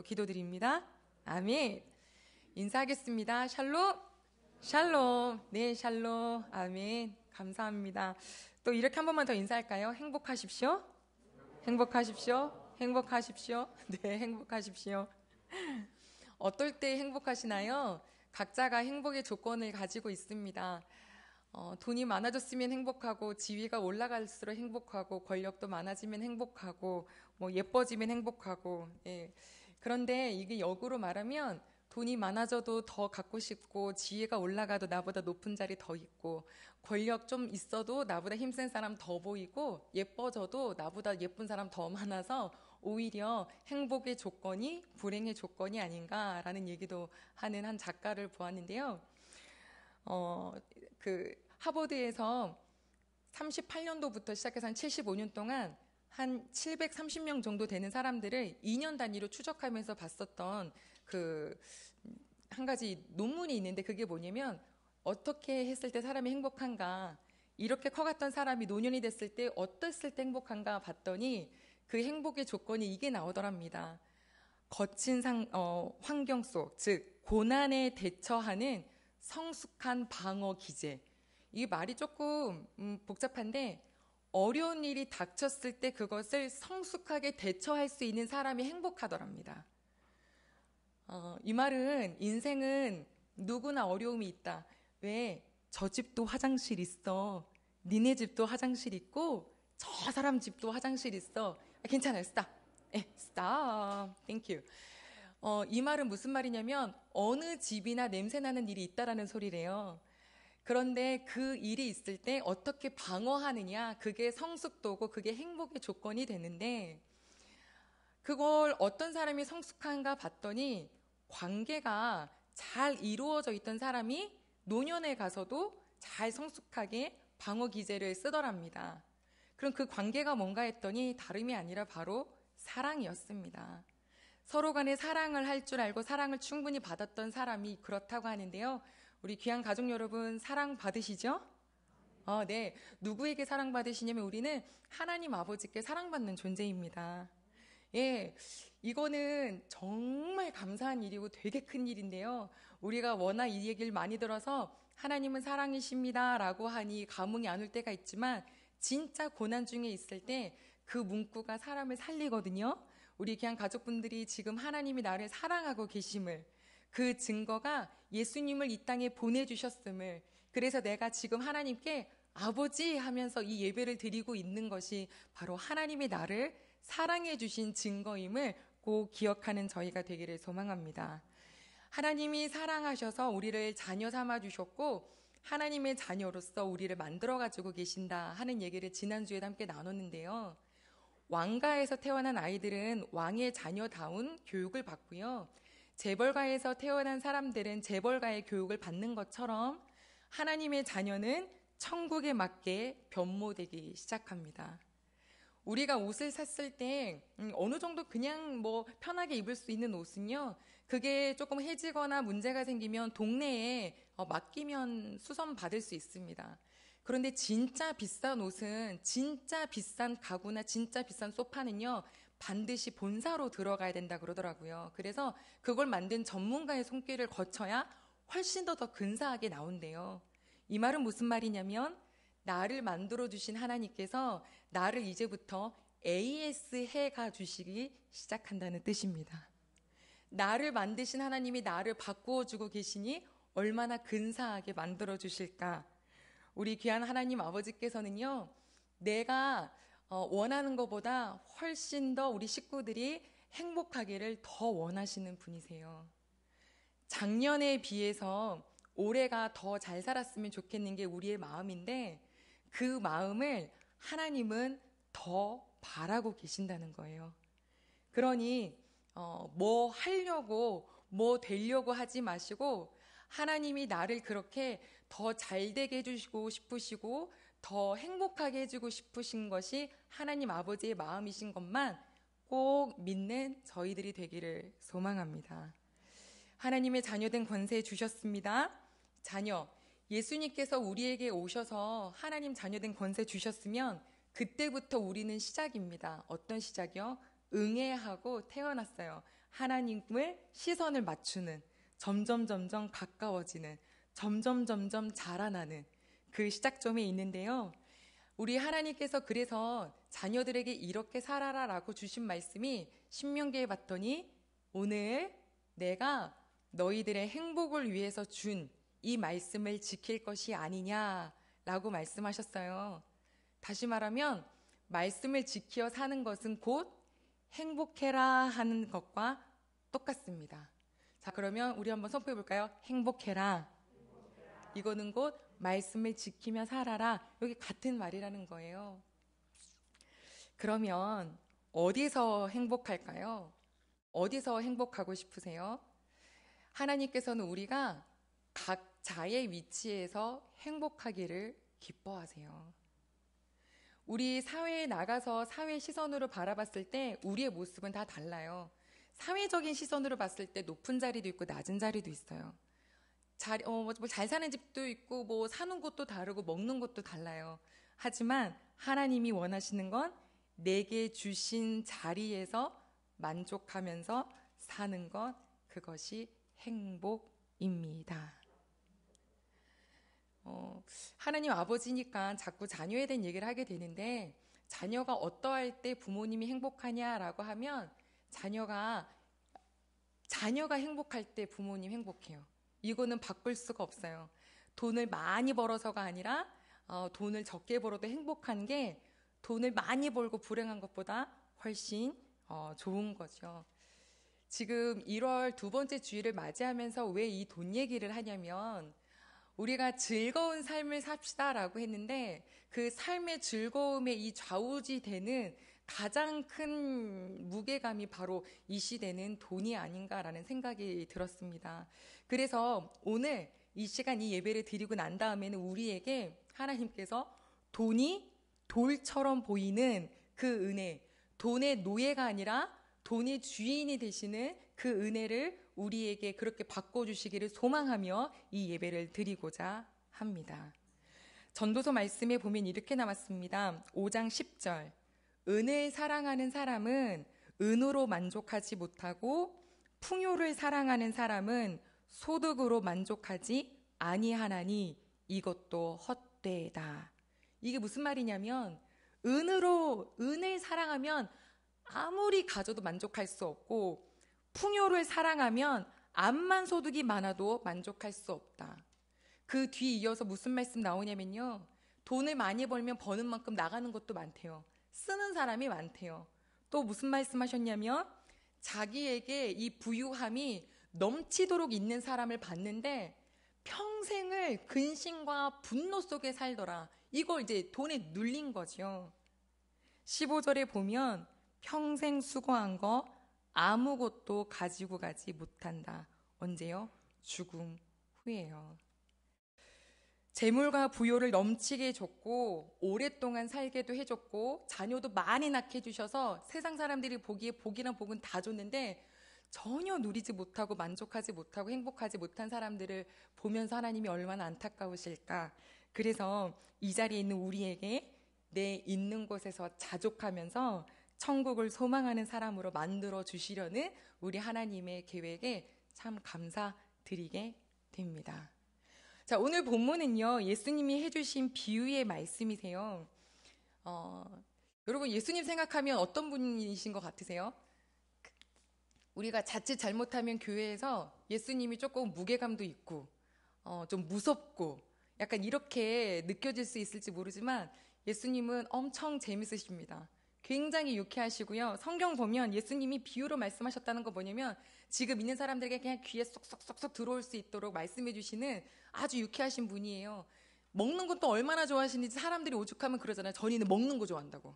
기도드립니다. 아멘. 인사하겠습니다. 샬롬. 샬롬. 네, 샬롬. 아멘. 감사합니다. 또 이렇게 한 번만 더 인사할까요? 행복하십시오. 행복하십시오. 행복하십시오. 네, 행복하십시오. 어떨 때 행복하시나요? 각자가 행복의 조건을 가지고 있습니다. 돈이 많아졌으면 행복하고, 지위가 올라갈수록 행복하고, 권력도 많아지면 행복하고, 예뻐지면 행복하고, 예. 그런데 이게 역으로 말하면 돈이 많아져도 더 갖고 싶고, 지위가 올라가도 나보다 높은 자리 더 있고, 권력 좀 있어도 나보다 힘센 사람 더 보이고, 예뻐져도 나보다 예쁜 사람 더 많아서 오히려 행복의 조건이 불행의 조건이 아닌가라는 얘기도 하는 한 작가를 보았는데요. 하버드에서 38년도부터 시작해서 한 75년 동안 한 730명 정도 되는 사람들을 2년 단위로 추적하면서 봤었던 한 가지 논문이 있는데, 그게 뭐냐면 어떻게 했을 때 사람이 행복한가, 이렇게 커갔던 사람이 노년이 됐을 때 어땠을 때 행복한가 봤더니 그 행복의 조건이 이게 나오더랍니다. 거친 환경 속, 즉 고난에 대처하는 성숙한 방어 기제. 이 말이 조금 복잡한데, 어려운 일이 닥쳤을 때 그것을 성숙하게 대처할 수 있는 사람이 행복하더랍니다. 이 말은 인생은 누구나 어려움이 있다. 왜? 저 집도 화장실 있어. 니네 집도 화장실 있고 저 사람 집도 화장실 있어. 괜찮아요. 스탑. 스탑. 땡큐. 이 말은 무슨 말이냐면 어느 집이나 냄새나는 일이 있다라는 소리래요. 그런데 그 일이 있을 때 어떻게 방어하느냐, 그게 성숙도고 그게 행복의 조건이 되는데, 그걸 어떤 사람이 성숙한가 봤더니 관계가 잘 이루어져 있던 사람이 노년에 가서도 잘 성숙하게 방어 기제를 쓰더랍니다. 그럼 그 관계가 뭔가 했더니 다름이 아니라 바로 사랑이었습니다. 서로 간에 사랑을 할 줄 알고 사랑을 충분히 받았던 사람이 그렇다고 하는데요. 우리 귀한 가족 여러분, 사랑 받으시죠? 네. 누구에게 사랑받으시냐면 우리는 하나님 아버지께 사랑받는 존재입니다. 예, 이거는 정말 감사한 일이고 되게 큰 일인데요. 우리가 워낙 이 얘기를 많이 들어서 하나님은 사랑이십니다 라고 하니 감흥이 안 올 때가 있지만, 진짜 고난 중에 있을 때 그 문구가 사람을 살리거든요. 우리 귀한 가족분들이 지금 하나님이 나를 사랑하고 계심을, 그 증거가 예수님을 이 땅에 보내주셨음을, 그래서 내가 지금 하나님께 아버지 하면서 이 예배를 드리고 있는 것이 바로 하나님이 나를 사랑해 주신 증거임을 꼭 기억하는 저희가 되기를 소망합니다. 하나님이 사랑하셔서 우리를 자녀 삼아 주셨고, 하나님의 자녀로서 우리를 만들어 가지고 계신다 하는 얘기를 지난주에도 함께 나눴는데요. 왕가에서 태어난 아이들은 왕의 자녀다운 교육을 받고요. 재벌가에서 태어난 사람들은 재벌가의 교육을 받는 것처럼 하나님의 자녀는 천국에 맞게 변모되기 시작합니다. 우리가 옷을 샀을 때 어느 정도 그냥 편하게 입을 수 있는 옷은요, 그게 조금 해지거나 문제가 생기면 동네에 맡기면 수선 받을 수 있습니다. 그런데 진짜 비싼 옷은, 진짜 비싼 가구나 진짜 비싼 소파는요, 반드시 본사로 들어가야 된다 그러더라고요. 그래서 그걸 만든 전문가의 손길을 거쳐야 훨씬 더 근사하게 나온대요. 이 말은 무슨 말이냐면, 나를 만들어주신 하나님께서 나를 이제부터 AS 해가 주시기 시작한다는 뜻입니다. 나를 만드신 하나님이 나를 바꾸어주고 계시니 얼마나 근사하게 만들어주실까. 우리 귀한 하나님 아버지께서는요, 내가 원하는 것보다 훨씬 더 우리 식구들이 행복하기를 더 원하시는 분이세요. 작년에 비해서 올해가 더 잘 살았으면 좋겠는 게 우리의 마음인데, 그 마음을 하나님은 더 바라고 계신다는 거예요. 그러니 뭐 하려고 뭐 되려고 하지 마시고, 하나님이 나를 그렇게 더 잘되게 해주시고 싶으시고 더 행복하게 해주고 싶으신 것이 하나님 아버지의 마음이신 것만 꼭 믿는 저희들이 되기를 소망합니다. 하나님의 자녀된 권세 주셨습니다. 자녀, 예수님께서 우리에게 오셔서 하나님 자녀된 권세 주셨으면 그때부터 우리는 시작입니다. 어떤 시작이요? 응애하고 태어났어요. 하나님을 시선을 맞추는, 점점 가까워지는, 점점 자라나는 그 시작점에 있는데요. 우리 하나님께서 그래서 자녀들에게 이렇게 살아라 라고 주신 말씀이 신명기에 봤더니 오늘 내가 너희들의 행복을 위해서 준 이 말씀을 지킬 것이 아니냐라고 말씀하셨어요. 다시 말하면 말씀을 지켜 사는 것은 곧 행복해라 하는 것과 똑같습니다. 자, 그러면 우리 한번 선포해 볼까요? 행복해라. 이거는 곧 말씀을 지키며 살아라. 여기 같은 말이라는 거예요. 그러면 어디서 행복할까요? 어디서 행복하고 싶으세요? 하나님께서는 우리가 각자의 위치에서 행복하기를 기뻐하세요. 우리 사회에 나가서 사회 시선으로 바라봤을 때 우리의 모습은 다 달라요. 사회적인 시선으로 봤을 때 높은 자리도 있고 낮은 자리도 있어요. 잘 사는 집도 있고 뭐 사는 곳도 다르고 먹는 곳도 달라요. 하지만 하나님이 원하시는 건 내게 주신 자리에서 만족하면서 사는 것, 그것이 행복입니다. 하나님 아버지니까 자꾸 자녀에 대한 얘기를 하게 되는데, 자녀가 어떠할 때 부모님이 행복하냐라고 하면 자녀가 행복할 때 부모님 행복해요. 이거는 바꿀 수가 없어요. 돈을 많이 벌어서가 아니라 돈을 적게 벌어도 행복한 게 돈을 많이 벌고 불행한 것보다 훨씬 좋은 거죠. 지금 1월 두 번째 주일을 맞이하면서 왜 이 돈 얘기를 하냐면, 우리가 즐거운 삶을 삽시다라고 했는데 그 삶의 즐거움에 이 좌우지되는 가장 큰 무게감이 바로 이 시대는 돈이 아닌가라는 생각이 들었습니다. 그래서 오늘 이 시간 이 예배를 드리고 난 다음에는 우리에게 하나님께서 돈이 돌처럼 보이는 그 은혜, 돈의 노예가 아니라 돈의 주인이 되시는 그 은혜를 우리에게 그렇게 바꿔주시기를 소망하며 이 예배를 드리고자 합니다. 전도서 말씀에 보면 이렇게 나왔습니다. 5장 10절. 은을 사랑하는 사람은 은으로 만족하지 못하고 풍요를 사랑하는 사람은 소득으로 만족하지 아니하나니 이것도 헛되다. 이게 무슨 말이냐면, 은을 사랑하면 아무리 가져도 만족할 수 없고, 풍요를 사랑하면 암만 소득이 많아도 만족할 수 없다. 그 뒤 이어서 무슨 말씀 나오냐면요, 돈을 많이 벌면 버는 만큼 나가는 것도 많대요. 쓰는 사람이 많대요. 또 무슨 말씀 하셨냐면, 자기에게 이 부유함이 넘치도록 있는 사람을 봤는데 평생을 근심과 분노 속에 살더라. 이걸 이제 돈에 눌린 거죠. 15절에 보면 평생 수고한 거 아무것도 가지고 가지 못한다. 언제요? 죽음 후에요. 재물과 부요를 넘치게 해줬고 오랫동안 살게도 해줬고 자녀도 많이 낳게 해주셔서 세상 사람들이 보기에 복이나 복은 다 줬는데 전혀 누리지 못하고 만족하지 못하고 행복하지 못한 사람들을 보면서 하나님이 얼마나 안타까우실까. 그래서 이 자리에 있는 우리에게 내 있는 곳에서 자족하면서 천국을 소망하는 사람으로 만들어 주시려는 우리 하나님의 계획에 참 감사드리게 됩니다. 자, 오늘 본문은요, 예수님이 해주신 비유의 말씀이세요. 여러분, 예수님 생각하면 어떤 분이신 것 같으세요? 우리가 자칫 잘못하면 교회에서 예수님이 조금 무게감도 있고 좀 무섭고 약간 이렇게 느껴질 수 있을지 모르지만 예수님은 엄청 재밌으십니다. 굉장히 유쾌하시고요. 성경 보면 예수님이 비유로 말씀하셨다는 거 뭐냐면 지금 있는 사람들에게 그냥 귀에 쏙쏙쏙쏙 들어올 수 있도록 말씀해 주시는 아주 유쾌하신 분이에요. 먹는 것도 얼마나 좋아하시는지 사람들이 오죽하면 그러잖아요. 전이는 먹는 거 좋아한다고.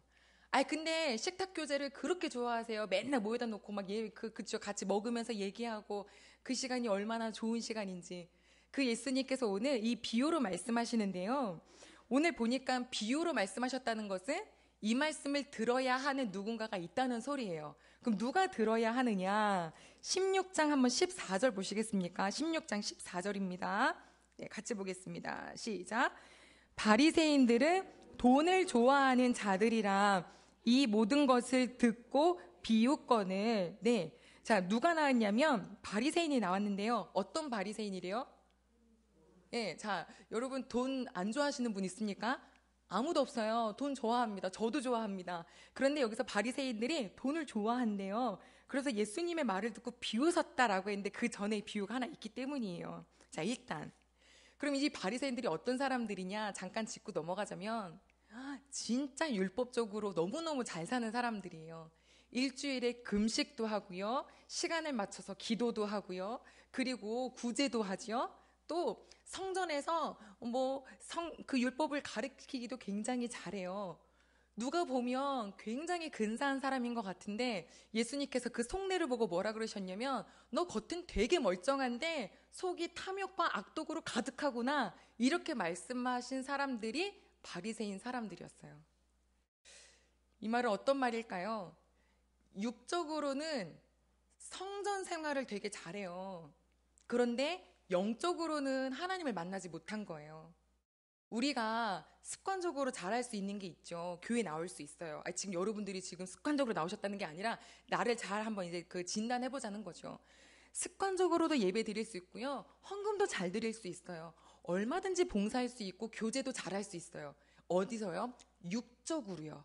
근데 식탁 교제를 그렇게 좋아하세요. 맨날 모여다 놓고 막 그쵸, 같이 먹으면서 얘기하고 그 시간이 얼마나 좋은 시간인지. 그 예수님께서 오늘 이 비유로 말씀하시는데요. 오늘 보니까 비유로 말씀하셨다는 것은 이 말씀을 들어야 하는 누군가가 있다는 소리예요. 그럼 누가 들어야 하느냐? 16장 한번 14절 보시겠습니까? 16장 14절입니다. 네, 같이 보겠습니다. 시작. 바리새인들은 돈을 좋아하는 자들이라 이 모든 것을 듣고 비유권을 자, 누가 나왔냐면 바리새인이 나왔는데요. 어떤 바리새인이래요? 예, 자, 여러분 돈 안 좋아하시는 분 있습니까? 아무도 없어요. 돈 좋아합니다. 저도 좋아합니다. 그런데 여기서 바리새인들이 돈을 좋아한대요. 그래서 예수님의 말을 듣고 비웃었다라고 했는데 그 전에 비유가 하나 있기 때문이에요. 자, 일단 그럼 이 바리새인들이 어떤 사람들이냐 잠깐 짚고 넘어가자면 진짜 율법적으로 너무너무 잘 사는 사람들이에요. 일주일에 금식도 하고요. 시간을 맞춰서 기도도 하고요. 그리고 구제도 하지요. 또 성전에서 그 율법을 가르치기도 굉장히 잘해요. 누가 보면 굉장히 근사한 사람인 것 같은데 예수님께서 그 속내를 보고 뭐라 그러셨냐면 너 겉은 되게 멀쩡한데 속이 탐욕과 악독으로 가득하구나 이렇게 말씀하신 사람들이 바리새인 사람들이었어요. 이 말은 어떤 말일까요? 육적으로는 성전 생활을 되게 잘해요. 그런데 영적으로는 하나님을 만나지 못한 거예요. 우리가 습관적으로 잘할 수 있는 게 있죠. 교회 나올 수 있어요. 지금 여러분들이 지금 습관적으로 나오셨다는 게 아니라 나를 잘 한번 이제 그 진단해 보자는 거죠. 습관적으로도 예배 드릴 수 있고요. 헌금도 잘 드릴 수 있어요. 얼마든지 봉사할 수 있고 교제도 잘할 수 있어요. 어디서요? 육적으로요.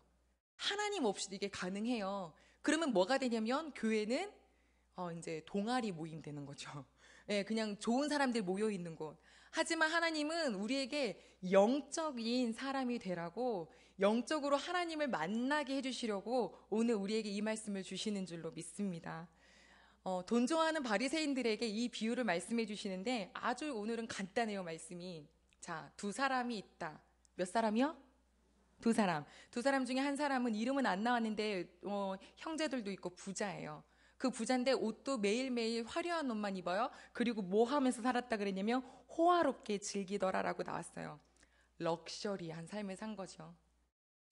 하나님 없이도 이게 가능해요. 그러면 뭐가 되냐면 교회는 이제 동아리 모임 되는 거죠. 예, 그냥 좋은 사람들 모여 있는 곳. 하지만 하나님은 우리에게 영적인 사람이 되라고 영적으로 하나님을 만나게 해주시려고 오늘 우리에게 이 말씀을 주시는 줄로 믿습니다. 돈 좋아하는 바리새인들에게 이 비유를 말씀해 주시는데 아주 오늘은 간단해요, 말씀이. 자, 두 사람이 있다. 몇 사람이요? 두 사람. 두 사람 중에 한 사람은 이름은 안 나왔는데 형제들도 있고 부자예요. 그 부자인데 옷도 매일매일 화려한 옷만 입어요. 그리고 뭐 하면서 살았다 그랬냐면 호화롭게 즐기더라라고 나왔어요. 럭셔리한 삶을 산 거죠.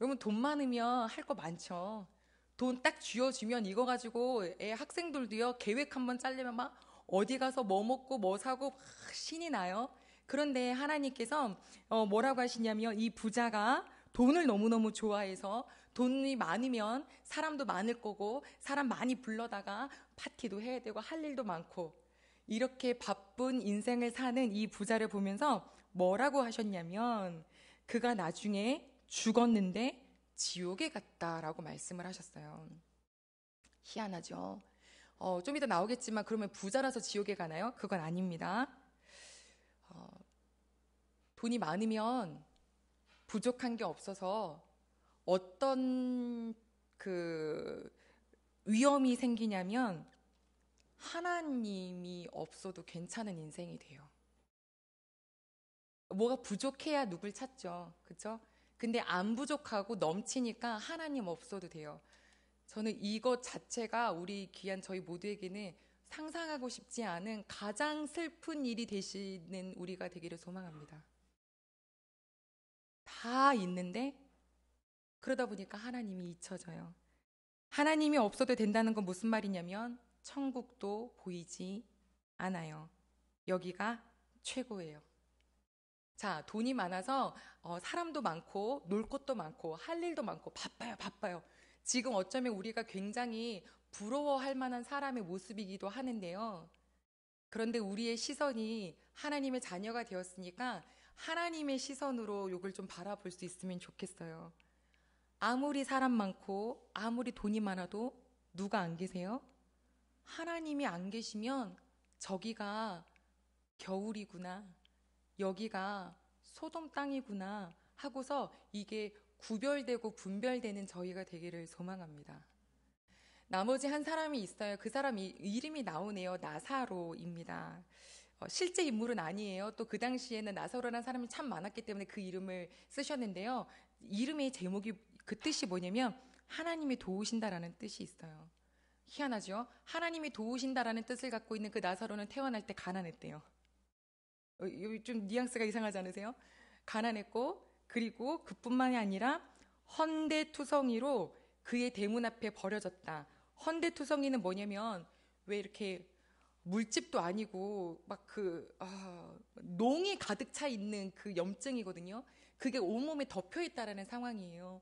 여러분 돈 많으면 할 거 많죠. 돈 딱 쥐어주면 이거 가지고 학생들도요 계획 한번 짜려면 막 어디 가서 뭐 먹고 뭐 사고 막 신이 나요. 그런데 하나님께서 뭐라고 하시냐면 이 부자가 돈을 너무너무 좋아해서 돈이 많으면 사람도 많을 거고 사람 많이 불러다가 파티도 해야 되고 할 일도 많고 이렇게 바쁜 인생을 사는 이 부자를 보면서 뭐라고 하셨냐면 그가 나중에 죽었는데 지옥에 갔다라고 말씀을 하셨어요. 희한하죠. 좀 이따 나오겠지만 그러면 부자라서 지옥에 가나요? 그건 아닙니다. 돈이 많으면 부족한 게 없어서 어떤 그 위험이 생기냐면 하나님이 없어도 괜찮은 인생이 돼요. 뭐가 부족해야 누굴 찾죠. 그렇죠? 근데 안 부족하고 넘치니까 하나님 없어도 돼요. 저는 이것 자체가 우리 귀한 저희 모두에게는 상상하고 싶지 않은 가장 슬픈 일이 되시는 우리가 되기를 소망합니다. 다 있는데 그러다 보니까 하나님이 잊혀져요. 하나님이 없어도 된다는 건 무슨 말이냐면 천국도 보이지 않아요. 여기가 최고예요. 자, 돈이 많아서 사람도 많고 놀 곳도 많고 할 일도 많고 바빠요. 지금 어쩌면 우리가 굉장히 부러워할 만한 사람의 모습이기도 하는데요. 그런데 우리의 시선이 하나님의 자녀가 되었으니까 하나님의 시선으로 이걸 좀 바라볼 수 있으면 좋겠어요. 아무리 사람 많고 아무리 돈이 많아도 누가 안 계세요? 하나님이 안 계시면 저기가 겨울이구나, 여기가 소돔 땅이구나 하고서 이게 구별되고 분별되는 저희가 되기를 소망합니다. 나머지 한 사람이 있어요. 그 사람이 이름이 나오네요. 나사로입니다. 실제 인물은 아니에요. 또 그 당시에는 나사로라는 사람이 참 많았기 때문에 그 이름을 쓰셨는데요. 이름의 제목이 그 뜻이 뭐냐면 하나님이 도우신다라는 뜻이 있어요. 희한하죠? 하나님이 도우신다라는 뜻을 갖고 있는 그 나사로는 태어날 때 가난했대요. 좀 뉘앙스가 이상하지 않으세요? 가난했고 그리고 그뿐만이 아니라 헌데투성이로 그의 대문 앞에 버려졌다. 헌데투성이는 뭐냐면 왜 이렇게 물집도 아니고 막 농이 가득 차 있는 그 염증이거든요. 그게 온몸에 덮여 있다라는 상황이에요.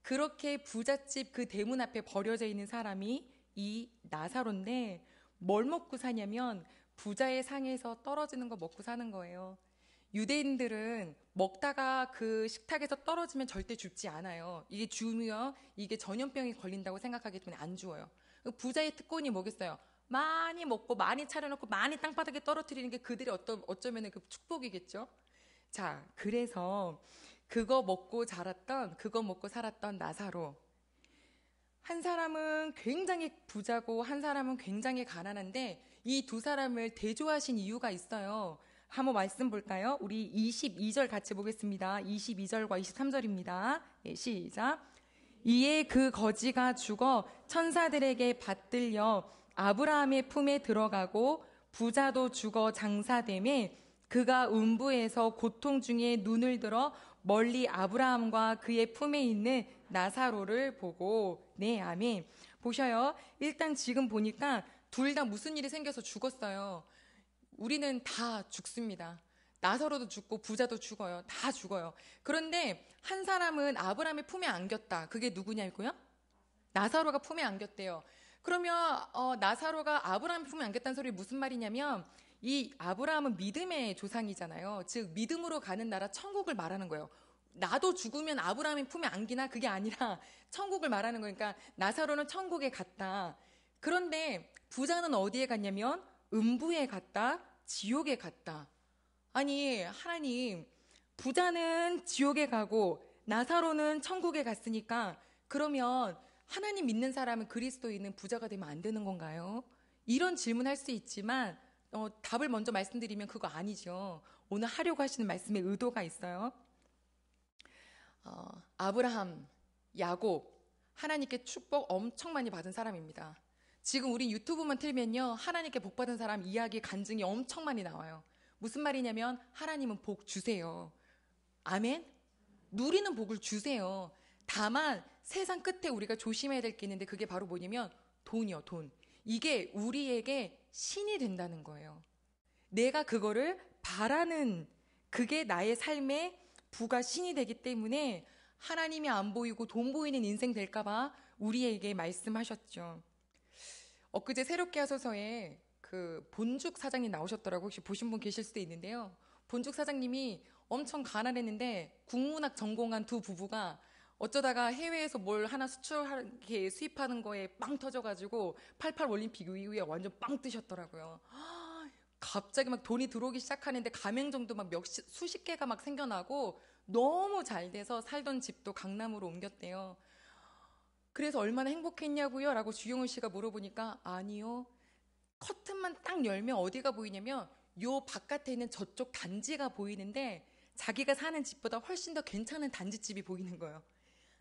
그렇게 부잣집 그 대문 앞에 버려져 있는 사람이 이 나사로인데 뭘 먹고 사냐면 부자의 상에서 떨어지는 거 먹고 사는 거예요. 유대인들은 먹다가 그 식탁에서 떨어지면 절대 죽지 않아요. 이게 죽으면 이게 전염병이 걸린다고 생각하기 때문에 안 죽어요. 부자의 특권이 뭐겠어요? 많이 먹고 많이 차려놓고 많이 땅바닥에 떨어뜨리는 게 그들의 어쩌면 그 축복이겠죠. 자, 그래서 그거 먹고 살았던 나사로. 한 사람은 굉장히 부자고 한 사람은 굉장히 가난한데 이 두 사람을 대조하신 이유가 있어요. 한번 말씀 볼까요? 우리 22절 같이 보겠습니다. 22절과 23절입니다. 예, 시작. 이에 그 거지가 죽어 천사들에게 받들려 아브라함의 품에 들어가고 부자도 죽어 장사되매 그가 음부에서 고통 중에 눈을 들어 멀리 아브라함과 그의 품에 있는 나사로를 보고. 네, 아멘. 보셔요. 일단 지금 보니까 둘 다 무슨 일이 생겨서 죽었어요. 우리는 다 죽습니다. 나사로도 죽고 부자도 죽어요. 다 죽어요. 그런데 한 사람은 아브라함의 품에 안겼다. 그게 누구냐고요? 나사로가 품에 안겼대요. 그러면 나사로가 아브라함의 품에 안겼다는 소리 무슨 말이냐면 이 아브라함은 믿음의 조상이잖아요. 즉 믿음으로 가는 나라 천국을 말하는 거예요. 나도 죽으면 아브라함의 품에 안기나? 그게 아니라 천국을 말하는 거니까 나사로는 천국에 갔다. 그런데 부자는 어디에 갔냐면 음부에 갔다, 지옥에 갔다. 아니 하나님, 부자는 지옥에 가고 나사로는 천국에 갔으니까 그러면 하나님 믿는 사람은 그리스도인은 부자가 되면 안 되는 건가요? 이런 질문할 수 있지만 답을 먼저 말씀드리면 그거 아니죠. 오늘 하려고 하시는 말씀에 의도가 있어요. 아브라함, 야곱, 하나님께 축복 엄청 많이 받은 사람입니다. 지금 우리 유튜브만 틀면요, 하나님께 복 받은 사람 이야기 간증이 엄청 많이 나와요. 무슨 말이냐면 하나님은 복 주세요. 아멘? 누리는 복을 주세요. 다만 세상 끝에 우리가 조심해야 될 게 있는데 그게 바로 뭐냐면 돈이요, 돈. 이게 우리에게 신이 된다는 거예요. 내가 그거를 바라는, 그게 나의 삶의 부가 신이 되기 때문에 하나님이 안 보이고 돈 보이는 인생 될까봐 우리에게 말씀하셨죠. 엊그제 새롭게 하소서에 그 본죽 사장님 나오셨더라고. 혹시 보신 분 계실 수도 있는데요. 본죽 사장님이 엄청 가난했는데 국문학 전공한 두 부부가 어쩌다가 해외에서 뭘 하나 수입하는 거에 빵 터져가지고 88 올림픽 이후에 완전 빵 뜨셨더라고요. 갑자기 막 돈이 들어오기 시작하는데 가맹점도 막 수십 개가 막 생겨나고 너무 잘 돼서 살던 집도 강남으로 옮겼대요. 그래서 얼마나 행복했냐고요? 라고 주영훈 씨가 물어보니까 아니요. 커튼만 딱 열면 어디가 보이냐면 요 바깥에 있는 저쪽 단지가 보이는데 자기가 사는 집보다 훨씬 더 괜찮은 단지집이 보이는 거예요.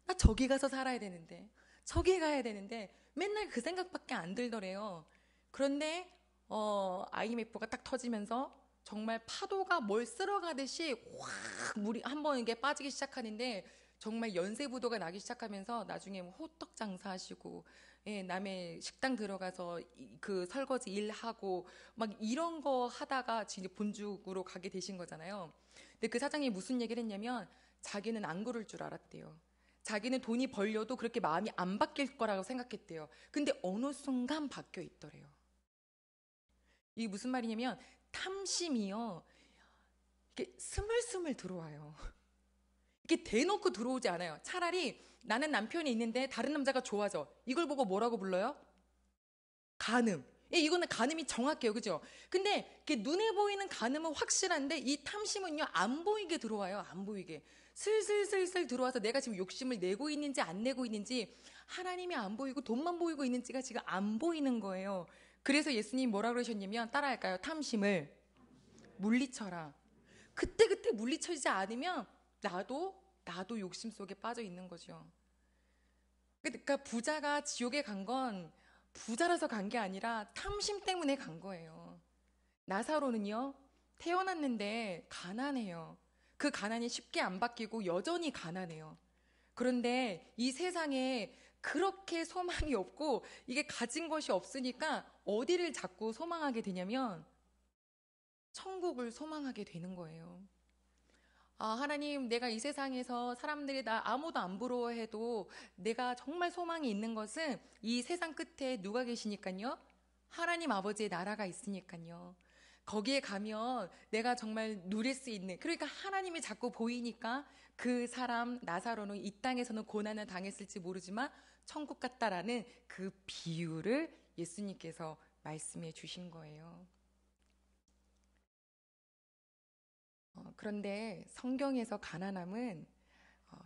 나 저기 가서 살아야 되는데, 저기 가야 되는데 맨날 그 생각밖에 안 들더래요. 그런데 IMF가 딱 터지면서 정말 파도가 뭘 쓸어가듯이 확 물이 한번 이게 빠지기 시작하는데 정말 연쇄부도가 나기 시작하면서 나중에 뭐 호떡 장사하시고, 예, 남의 식당 들어가서 그 설거지 일하고 막 이런 거 하다가 진짜 본죽으로 가게 되신 거잖아요. 근데 그 사장이 무슨 얘기를 했냐면 자기는 안 그럴 줄 알았대요. 자기는 돈이 벌려도 그렇게 마음이 안 바뀔 거라고 생각했대요. 근데 어느 순간 바뀌어 있더래요. 이게 무슨 말이냐면 탐심이요, 이게 스물스물 들어와요. 이게 대놓고 들어오지 않아요. 차라리 나는 남편이 있는데 다른 남자가 좋아져. 이걸 보고 뭐라고 불러요? 간음. 예, 이거는 간음이 정확해요. 그죠? 근데 이렇게 눈에 보이는 간음은 확실한데 이 탐심은요, 안 보이게 들어와요. 안 보이게. 슬슬슬슬 들어와서 내가 지금 욕심을 내고 있는지 안 내고 있는지, 하나님이 안 보이고 돈만 보이고 있는지가 지금 안 보이는 거예요. 그래서 예수님 뭐라 그러셨냐면, 따라할까요? 탐심을 물리쳐라. 그때그때 물리쳐지지 않으면 나도 욕심 속에 빠져 있는 거죠. 그러니까 부자가 지옥에 간 건 부자라서 간 게 아니라 탐심 때문에 간 거예요. 나사로는요, 태어났는데 가난해요. 그 가난이 쉽게 안 바뀌고 여전히 가난해요. 그런데 이 세상에 그렇게 소망이 없고 이게 가진 것이 없으니까 어디를 자꾸 소망하게 되냐면 천국을 소망하게 되는 거예요. 하나님, 내가 이 세상에서 사람들이 나 아무도 안 부러워해도 내가 정말 소망이 있는 것은 이 세상 끝에 누가 계시니까요? 하나님 아버지의 나라가 있으니까요. 거기에 가면 내가 정말 누릴 수 있는, 그러니까 하나님이 자꾸 보이니까 그 사람, 나사로는 이 땅에서는 고난을 당했을지 모르지만 천국 같다라는 그 비유를 예수님께서 말씀해 주신 거예요. 그런데 성경에서 가난함은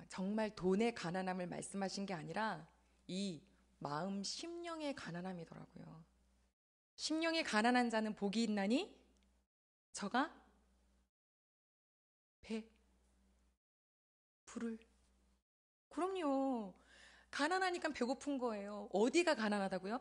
정말 돈의 가난함을 말씀하신 게 아니라 이 마음 심령의 가난함이더라고요. 심령이 가난한 자는 복이 있나니 저가 배 부를. 그럼요. 가난하니까 배고픈 거예요. 어디가 가난하다고요?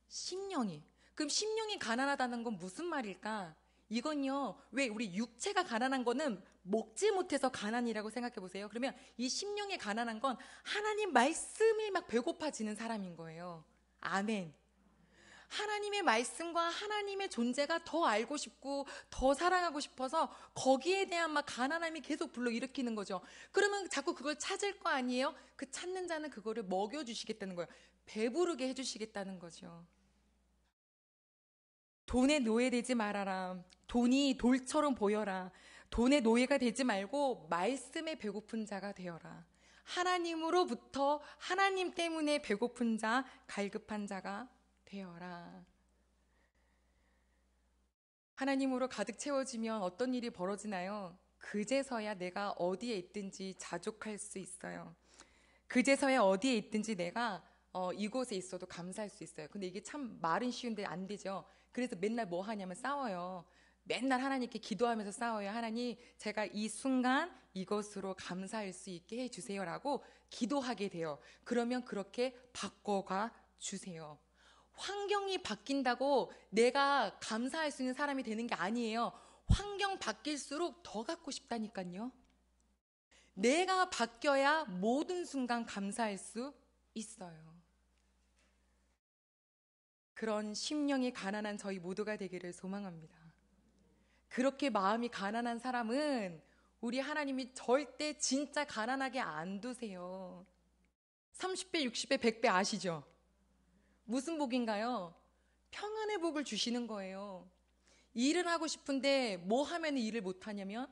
심령이. 그럼 심령이 가난하다는 건 무슨 말일까? 이건요, 왜 우리 육체가 가난한 거는 먹지 못해서 가난이라고 생각해 보세요. 그러면 이 심령이 가난한 건 하나님 말씀이 막 배고파지는 사람인 거예요. 아멘. 하나님의 말씀과 하나님의 존재가 더 알고 싶고 더 사랑하고 싶어서 거기에 대한 막 가난함이 계속 불러일으키는 거죠. 그러면 자꾸 그걸 찾을 거 아니에요? 그 찾는 자는 그거를 먹여주시겠다는 거예요. 배부르게 해주시겠다는 거죠. 돈에 노예되지 말아라. 돈이 돌처럼 보여라. 돈의 노예가 되지 말고 말씀에 배고픈 자가 되어라. 하나님으로부터 하나님 때문에 배고픈 자, 갈급한 자가 되어라. 하나님으로 가득 채워지면 어떤 일이 벌어지나요? 그제서야 내가 어디에 있든지 자족할 수 있어요. 그제서야 어디에 있든지 내가 이곳에 있어도 감사할 수 있어요. 근데 이게 참 말은 쉬운데 안 되죠. 그래서 맨날 뭐 하냐면 싸워요. 맨날 하나님께 기도하면서 싸워요. 하나님, 제가 이 순간 이것으로 감사할 수 있게 해주세요라고 기도하게 돼요. 그러면 그렇게 바꿔가 주세요. 환경이 바뀐다고 내가 감사할 수 있는 사람이 되는 게 아니에요. 환경 바뀔수록 더 갖고 싶다니까요. 내가 바뀌어야 모든 순간 감사할 수 있어요. 그런 심령이 가난한 저희 모두가 되기를 소망합니다. 그렇게 마음이 가난한 사람은 우리 하나님이 절대 진짜 가난하게 안 두세요. 30배, 60배, 100배 아시죠? 무슨 복인가요? 평안의 복을 주시는 거예요. 일을 하고 싶은데 뭐 하면 일을 못 하냐면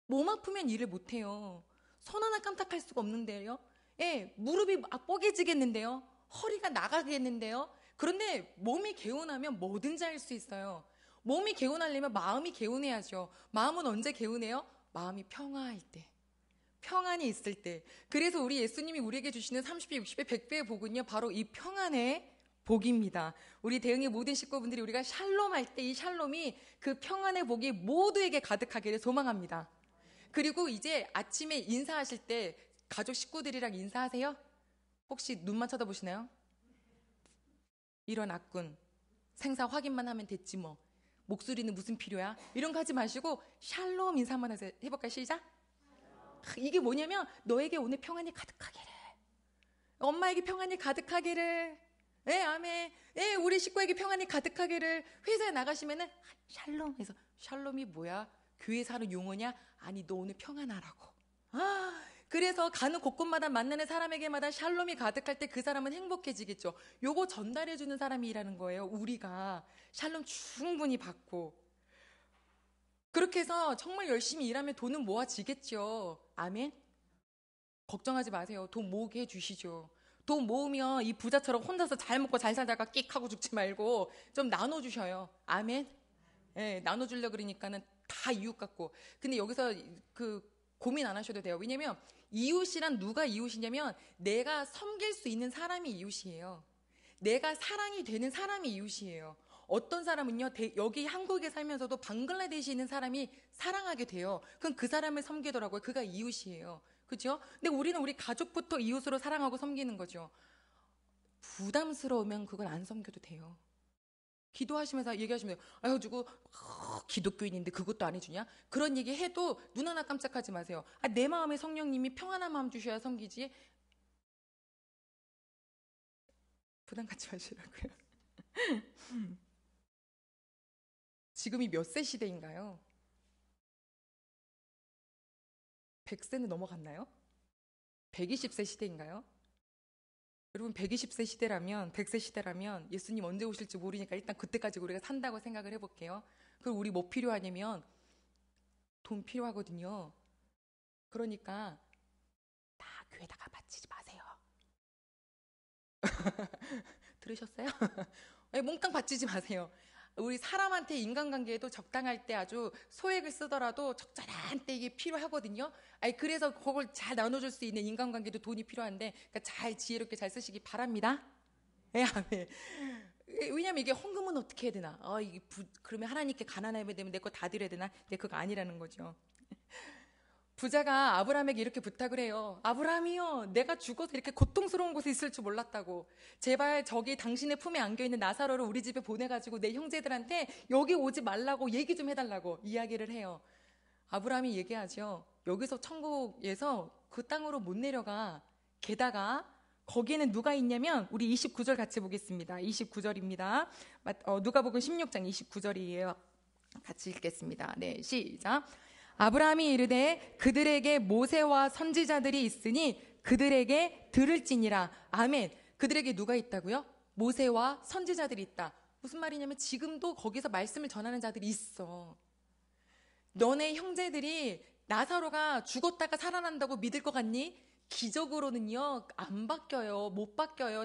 몸 아프면 일을 못 해요. 손 하나 깜짝할 수가 없는데요. 예, 무릎이 뽀개지겠는데요. 허리가 나가겠는데요. 그런데 몸이 개운하면 뭐든지 할 수 있어요. 몸이 개운하려면 마음이 개운해야죠. 마음은 언제 개운해요? 마음이 평화할 때. 평안이 있을 때. 그래서 우리 예수님이 우리에게 주시는 30배, 60배, 100배의 복은요, 바로 이 평안의 복입니다. 우리 대흥의 모든 식구분들이 우리가 샬롬 할 때 이 샬롬이 그 평안의 복이 모두에게 가득하기를 소망합니다. 그리고 이제 아침에 인사하실 때 가족 식구들이랑 인사하세요? 혹시 눈만 쳐다보시나요? 일어났군. 생사 확인만 하면 됐지 뭐. 목소리는 무슨 필요야? 이런 거 하지 마시고 샬롬 인사만 하세요. 해볼까요? 시작. 이게 뭐냐면 너에게 오늘 평안이 가득하기를, 엄마에게 평안이 가득하기를, 예, 아멘. 예, 우리 식구에게 평안이 가득하기를. 회사에 나가시면은 샬롬 해서, 샬롬이 뭐야? 교회에서 하는 용어냐? 아니, 너 오늘 평안하라고. 그래서 가는 곳곳마다 만나는 사람에게마다 샬롬이 가득할 때 그 사람은 행복해지겠죠. 요거 전달해주는 사람이라는 거예요. 우리가 샬롬 충분히 받고. 그렇게 해서 정말 열심히 일하면 돈은 모아지겠죠. 아멘. 걱정하지 마세요. 돈 모으게 해주시죠. 돈 모으면 이 부자처럼 혼자서 잘 먹고 잘 살다가 끽 하고 죽지 말고 좀 나눠주셔요. 아멘. 예, 나눠주려고 그러니까는 다 이웃 같고. 근데 여기서 그 고민 안 하셔도 돼요. 왜냐면 이웃이란 누가 이웃이냐면 내가 섬길 수 있는 사람이 이웃이에요. 내가 사랑이 되는 사람이 이웃이에요. 어떤 사람은요, 여기 한국에 살면서도 방글라데시에 있는 사람이 사랑하게 돼요. 그럼 그 사람을 섬기더라고요. 그가 이웃이에요. 그죠? 근데 우리는 우리 가족부터 이웃으로 사랑하고 섬기는 거죠. 부담스러우면 그건 안 섬겨도 돼요. 기도하시면서 얘기하시면 돼요. 아유, 누구 기독교인인데 그것도 안 해주냐? 그런 얘기 해도 눈 하나 깜짝하지 마세요. 내 마음에 성령님이 평안한 마음 주셔야 섬기지. 부담 갖지 마시라고요. 지금이 몇 세 시대인가요? 100세는 넘어갔나요? 120세 시대인가요? 여러분 120세 시대라면 100세 시대라면 예수님 언제 오실지 모르니까 일단 그때까지 우리가 산다고 생각을 해볼게요. 그리고 우리 뭐 필요하냐면 돈 필요하거든요. 그러니까 다 교회다가 바치지 마세요. 들으셨어요? 몽땅 바치지 마세요. 우리 사람한테 인간관계에도 적당할 때 아주 소액을 쓰더라도 적절한 때 이게 필요하거든요. 그래서 그걸 잘 나눠줄 수 있는 인간관계도 돈이 필요한데, 그러니까 잘 지혜롭게 잘 쓰시기 바랍니다. 아멘. 왜냐면 이게 헌금은 어떻게 해야 되나? 그러면 하나님께 가난하면 되면 내 거 다 드려야 되나? 근데 그거 아니라는 거죠. 부자가 아브라함에게 이렇게 부탁을 해요. 아브라함이요, 내가 죽어서 이렇게 고통스러운 곳에 있을 줄 몰랐다고. 제발 저기 당신의 품에 안겨있는 나사로를 우리 집에 보내가지고 내 형제들한테 여기 오지 말라고 얘기 좀 해달라고 이야기를 해요. 아브라함이 얘기하죠. 여기서 천국에서 그 땅으로 못 내려가. 게다가 거기에는 누가 있냐면, 우리 29절 같이 보겠습니다. 29절입니다. 누가복음 16장 29절이에요. 같이 읽겠습니다. 네, 시작. 아브라함이 이르되 그들에게 모세와 선지자들이 있으니 그들에게 들을지니라. 아멘. 그들에게 누가 있다고요? 모세와 선지자들이 있다. 무슨 말이냐면 지금도 거기서 말씀을 전하는 자들이 있어. 너네 형제들이 나사로가 죽었다가 살아난다고 믿을 것 같니? 기적으로는요 안 바뀌어요. 못 바뀌어요.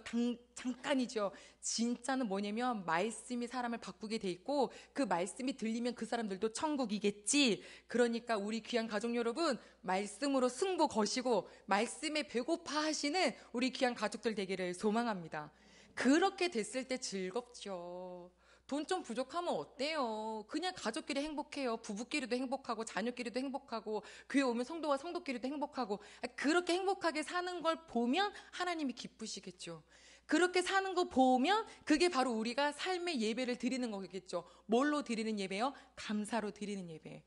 잠깐이죠. 진짜는 뭐냐면 말씀이 사람을 바꾸게 돼 있고, 그 말씀이 들리면 그 사람들도 천국이겠지. 그러니까 우리 귀한 가족 여러분, 말씀으로 승부 거시고 말씀에 배고파 하시는 우리 귀한 가족들 되기를 소망합니다. 그렇게 됐을 때 즐겁죠. 돈 좀 부족하면 어때요? 그냥 가족끼리 행복해요. 부부끼리도 행복하고 자녀끼리도 행복하고 교회 오면 성도와 성도끼리도 행복하고. 그렇게 행복하게 사는 걸 보면 하나님이 기쁘시겠죠. 그렇게 사는 거 보면 그게 바로 우리가 삶의 예배를 드리는 거겠죠. 뭘로 드리는 예배요? 감사로 드리는 예배.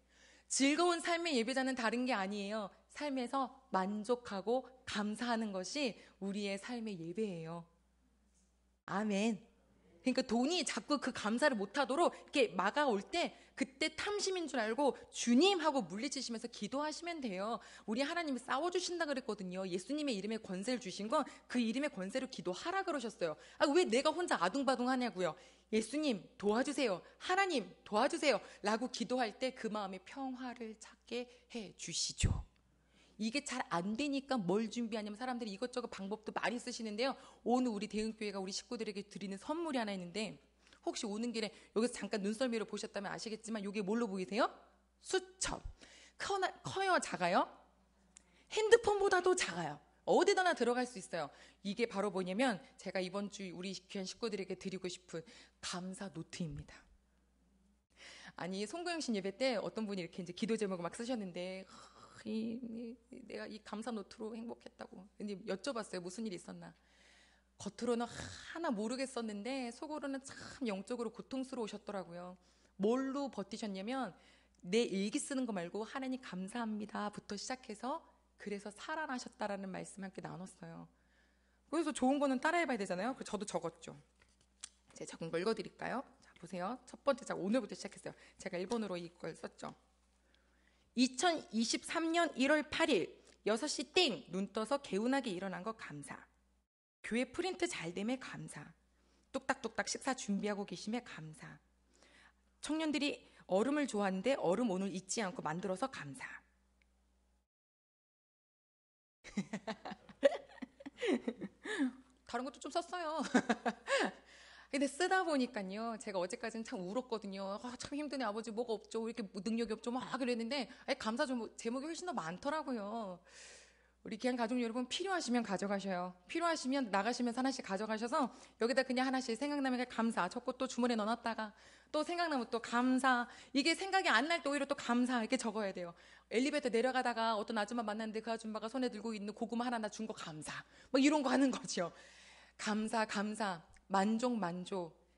즐거운 삶의 예배자는 다른 게 아니에요. 삶에서 만족하고 감사하는 것이 우리의 삶의 예배예요. 아멘. 그러니까 돈이 자꾸 그 감사를 못하도록 이렇게 막아올 때 그때 탐심인 줄 알고 주님 하고 물리치시면서 기도하시면 돼요. 우리 하나님이 싸워주신다 그랬거든요. 예수님의 이름에 권세를 주신 건 그 이름의 권세로 기도하라 그러셨어요. 왜 내가 혼자 아둥바둥 하냐고요. 예수님 도와주세요. 하나님 도와주세요 라고 기도할 때 그 마음에 평화를 찾게 해주시죠. 이게 잘 안 되니까 뭘 준비하냐면 사람들이 이것저것 방법도 많이 쓰시는데요. 오늘 우리 대흥교회가 우리 식구들에게 드리는 선물이 하나 있는데, 혹시 오는 길에 여기서 잠깐 눈썰미로 보셨다면 아시겠지만 이게 뭘로 보이세요? 수첩. 커요? 작아요? 핸드폰보다도 작아요. 어디다나 들어갈 수 있어요. 이게 바로 뭐냐면 제가 이번 주 우리 귀한 식구들에게 드리고 싶은 감사 노트입니다. 아니 송구영신 예배 때 어떤 분이 이렇게 이제 기도 제목을 막 쓰셨는데, 내가 이 감사 노트로 행복했다고. 근데 여쭤봤어요. 무슨 일이 있었나. 겉으로는 하나 모르겠었는데 속으로는 참 영적으로 고통스러우셨더라고요. 뭘로 버티셨냐면 내 일기 쓰는 거 말고 하나님 감사합니다 부터 시작해서 그래서 살아나셨다라는 말씀 함께 나눴어요. 그래서 좋은 거는 따라해봐야 되잖아요. 그래서 저도 적었죠. 제가 적은 거 읽어드릴까요? 자, 보세요. 첫 번째, 자, 오늘부터 시작했어요. 제가 일본어로 이걸 썼죠. 2023년 1월 8일 6시 땡 눈 떠서 개운하게 일어난 거 감사. 교회 프린트 잘 됨에 감사. 뚝딱뚝딱 식사 준비하고 계심에 감사. 청년들이 얼음을 좋아하는데 얼음 오늘 잊지 않고 만들어서 감사. 다른 것도 좀 썼어요. 근데 쓰다 보니까요, 제가 어제까지는 참 울었거든요. 참 힘드네, 아버지, 뭐가 없죠, 왜 이렇게 능력이 없죠, 막 그랬는데, 감사 제목이 훨씬 더 많더라고요. 우리 귀한 가족 여러분, 필요하시면 가져가셔요. 필요하시면 나가시면서 하나씩 가져가셔서 여기다 그냥 하나씩 생각나면 감사, 적고 또 주머니에 넣어놨다가 또 생각나면 또 감사. 이게 생각이 안 날 때 오히려 또 감사 이렇게 적어야 돼요. 엘리베이터 내려가다가 어떤 아줌마 만났는데 그 아줌마가 손에 들고 있는 고구마 하나 나 준 거 감사. 뭐 이런 거 하는 거죠. 감사, 감사. 만족.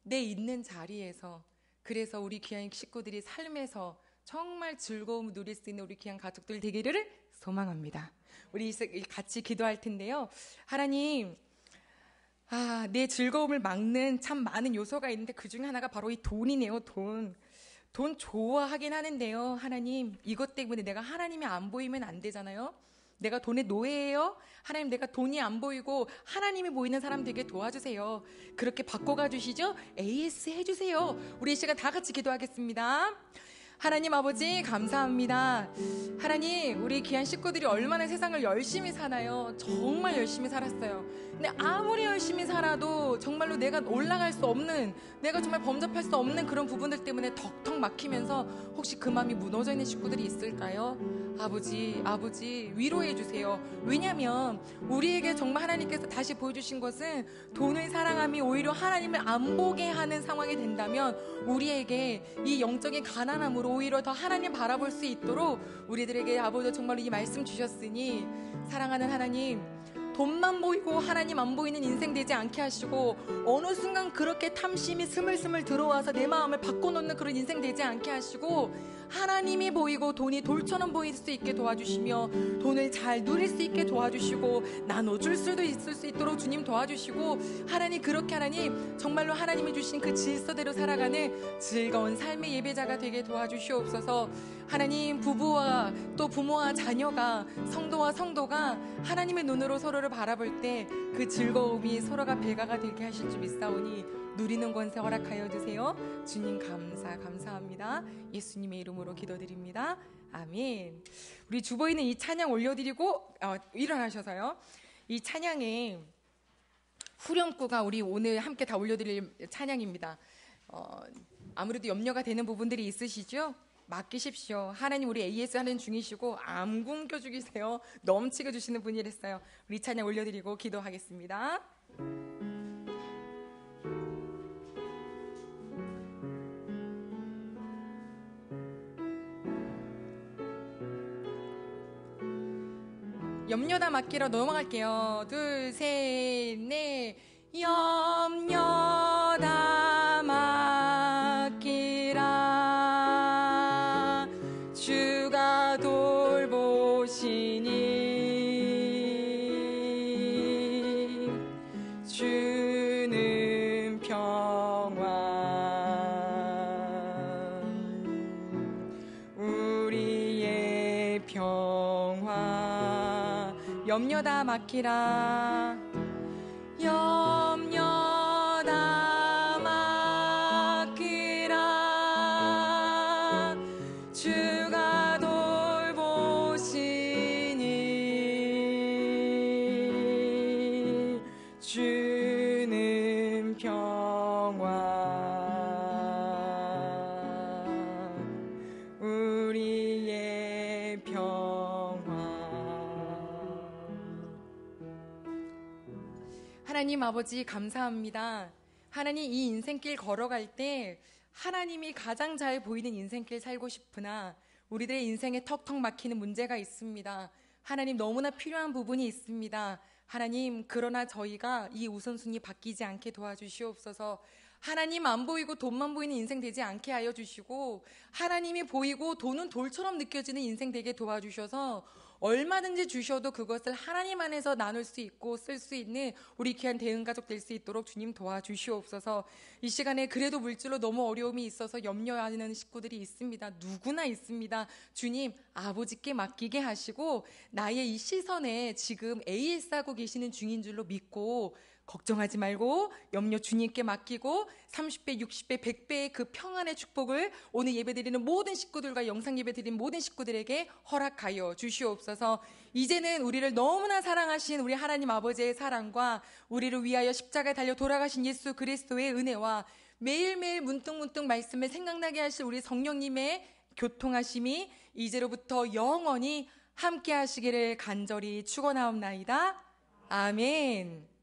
내 있는 자리에서. 그래서 우리 귀한 식구들이 삶에서 정말 즐거움을 누릴 수 있는 우리 귀한 가족들 되기를 소망합니다. 우리 같이 기도할 텐데요. 하나님, 내 즐거움을 막는 참 많은 요소가 있는데 그 중에 하나가 바로 이 돈이네요. 돈 좋아하긴 하는데요. 하나님, 이것 때문에 내가 하나님이 안 보이면 안 되잖아요. 내가 돈의 노예예요? 하나님, 내가 돈이 안 보이고 하나님이 보이는 사람 되게 도와주세요. 그렇게 바꿔가 주시죠? AS 해주세요. 우리 이 시간 다 같이 기도하겠습니다. 하나님 아버지 감사합니다. 하나님, 우리 귀한 식구들이 얼마나 세상을 열심히 사나요? 정말 열심히 살았어요. 근데 아무리 열심히 살아도 정말로 내가 올라갈 수 없는, 내가 정말 범접할 수 없는 그런 부분들 때문에 덕턱 막히면서 혹시 그 마음이 무너져 있는 식구들이 있을까요? 아버지 위로해 주세요. 왜냐하면 우리에게 정말 하나님께서 다시 보여주신 것은 돈을 사랑함이 오히려 하나님을 안 보게 하는 상황이 된다면 우리에게 이 영적인 가난함으로 오히려 더 하나님 바라볼 수 있도록 우리들에게 아버지 정말로 이 말씀 주셨으니, 사랑하는 하나님, 돈만 보이고 하나님 안 보이는 인생 되지 않게 하시고, 어느 순간 그렇게 탐심이 스물스물 들어와서 내 마음을 바꿔놓는 그런 인생 되지 않게 하시고, 하나님이 보이고 돈이 돌처럼 보일 수 있게 도와주시며, 돈을 잘 누릴 수 있게 도와주시고, 나눠줄 수도 있을 수 있도록 주님 도와주시고, 하나님, 그렇게 하나님 정말로 하나님이 주신 그 질서대로 살아가는 즐거운 삶의 예배자가 되게 도와주시옵소서. 하나님, 부부와 또 부모와 자녀가, 성도와 성도가 하나님의 눈으로 서로를 바라볼 때 그 즐거움이 서로가 배가가 되게 하실 줄 믿사오니 누리는 권세 허락하여 주세요. 주님 감사합니다. 예수님의 이름으로 기도드립니다. 아멘. 우리 주보이는 이 찬양 올려드리고 일어나셔서요. 이 찬양에 후렴구가 우리 오늘 함께 다 올려드릴 찬양입니다. 아무래도 염려가 되는 부분들이 있으시죠? 맡기십시오. 하나님, 우리 AS 하는 중이시고 안 굶겨 죽이세요. 넘치게 주시는 분이랬어요. 우리 찬양 올려드리고 기도하겠습니다. 염려 다 맡기러 넘어갈게요. 둘, 셋, 넷. 염려 다 맡기라. 주가 돌보시니 주는 평화 우리의 평화. 염려 다 맡기라. 염려 다 맡기라. 주가 돌보시니 주는 평화 우리의 평화. 하나님 아버지 감사합니다. 하나님, 이 인생길 걸어갈 때 하나님이 가장 잘 보이는 인생길 살고 싶으나 우리들의 인생에 턱턱 막히는 문제가 있습니다. 하나님, 너무나 필요한 부분이 있습니다. 하나님, 그러나 저희가 이 우선순위 바뀌지 않게 도와주시옵소서. 하나님 안 보이고 돈만 보이는 인생 되지 않게 하여 주시고, 하나님이 보이고 돈은 돌처럼 느껴지는 인생 되게 도와주셔서 얼마든지 주셔도 그것을 하나님 안에서 나눌 수 있고 쓸 수 있는 우리 귀한 대응가족 될 수 있도록 주님 도와주시옵소서. 이 시간에 그래도 물질로 너무 어려움이 있어서 염려하는 식구들이 있습니다. 누구나 있습니다. 주님, 아버지께 맡기게 하시고 나의 이 시선에 지금 AS하고 계시는 중인 줄로 믿고 걱정하지 말고 염려 주님께 맡기고 30배, 60배, 100배의 그 평안의 축복을 오늘 예배드리는 모든 식구들과 영상 예배드리는 모든 식구들에게 허락하여 주시옵소서. 이제는 우리를 너무나 사랑하신 우리 하나님 아버지의 사랑과 우리를 위하여 십자가에 달려 돌아가신 예수 그리스도의 은혜와 매일매일 문득문득 말씀을 생각나게 하실 우리 성령님의 교통하심이 이제로부터 영원히 함께 하시기를 간절히 축원하옵나이다. 아멘.